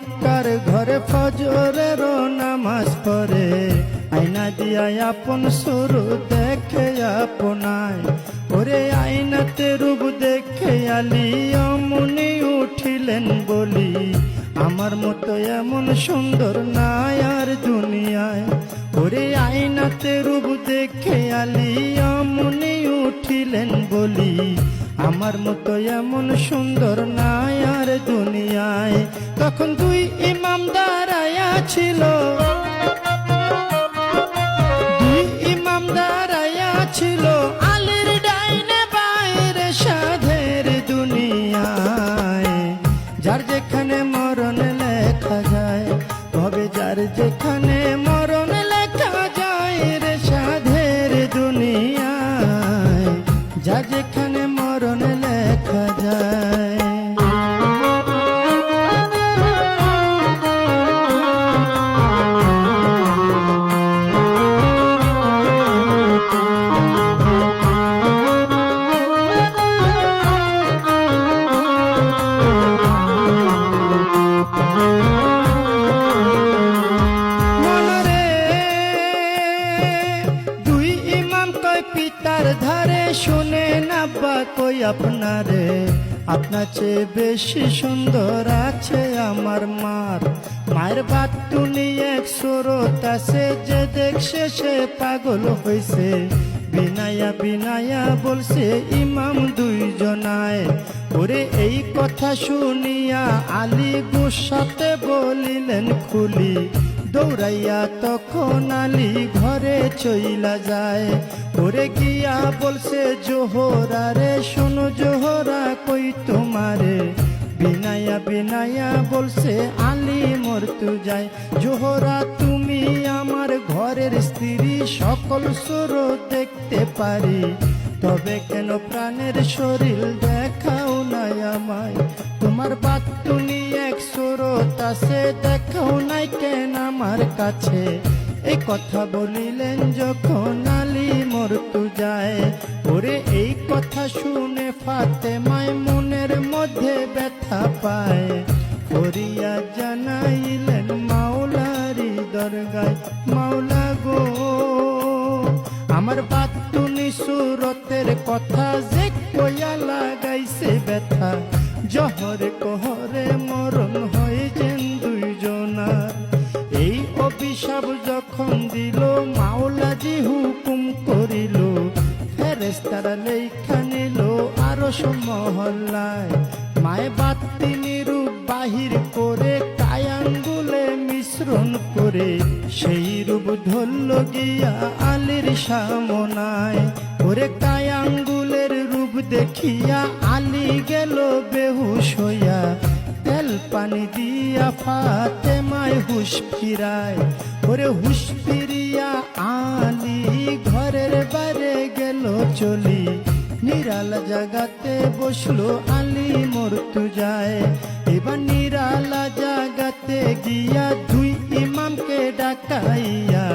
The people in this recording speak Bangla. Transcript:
মক্কার ঘরে ফজরেরও নামাজ পড়ে, আয়না দিয়া আপন শুরু দেখে আপনায়। ওরে আয়নাতে রূপ দেখে আলী অমনি উঠিলেন বলি, আমার মতো এমন সুন্দর নাই আর দুনিয়ায়। ওরে আয়নাতে রূপ দেখে আলী অমনি উঠিলেন বলি, আমার মতো এমন সুন্দর নাই আর দুনিয়ায়। তখন দুই ইমাম দাঁড়ায়া ছিল, দুই ইমাম দাঁড়ায়া ছিল, আলীর ডাইনে বাইরে সাধের দুনিয়ায়। যার যেখানে মরণ লেখা যায়, তবে যার যেখানে মরণ লেখা যায় রে সাধের দুনিয়ায়, যার যেখানে মরণ লেখা যায়। পিতার ধারে শুনে নাব্বা কই আপনারে, আপনার চেয়ে বেশি সুন্দর আছে আমার মার। মায়ের বাটুনি এক সুরত আছে, যে দেখছে সে পাগল হইছে। বিনায়া বিনায়া বলছে ইমাম দুইজনায়। ওরে এই কথা শুনিয়া আলী গুসাতে বলিলেন খুলি, দৌড়াইয়া তখন আলী ঘরে চইলা যায়। ওরে গিয়া বলছে জোহরা রে, শোনো জোহরা কই তোমারে। বিনায়া বিনায়া বলছে আলী মরতু যায়। জোহরা তুমি আমার ঘরের স্ত্রী, সকল সুর দেখতে পারি, তবে কেন প্রাণের শরীর দেখাও নাই আমায়। তোমার বাটুনি এক সুরত আছে, দেখাও নাই কেন আমার কাছে। এই কথা বলিলেন যখন আলী মরতু যায়। ওরে এই কথা শুনে ফাতেমায় মনের মধ্যে ব্যথা পায়। করিয়া জানাইলেন মাওলারি দরগায়, মাওলা গো আমার বাটুনি সুরতের কথা যে কইয়া লাগাইছে ব্যথা। জহরে কহরে মরণ হয়েছেন দুইজনার। এই অভিশাপ যখন দিল মাওলাজি হুকুম করিল, ফেরেশতারা লেখা নিল আরশ মহল্লায়। মায়ে বাতিনি রূপ বাহির করে কায়াঙ্গুলে মিশ্রণ করে, সেই রূপ ধরল গিয়া আলীর সামনায়। ওরে কায়াঙ্গুলের রূপ দেখিয়া আলী গেল বেহুশ হইয়া, তেল পানি দিয়া ফাতেমায় হুশ ফিরায়। ওরে হুশ ফিরিয়া আলী ঘরের বাইরে গেল চলি, নিরালা জাগাতে বসলো আলী মরতু যায়। এবার নিরালা জাগাতে গিয়া দুই ইমামকে ডাকাইয়া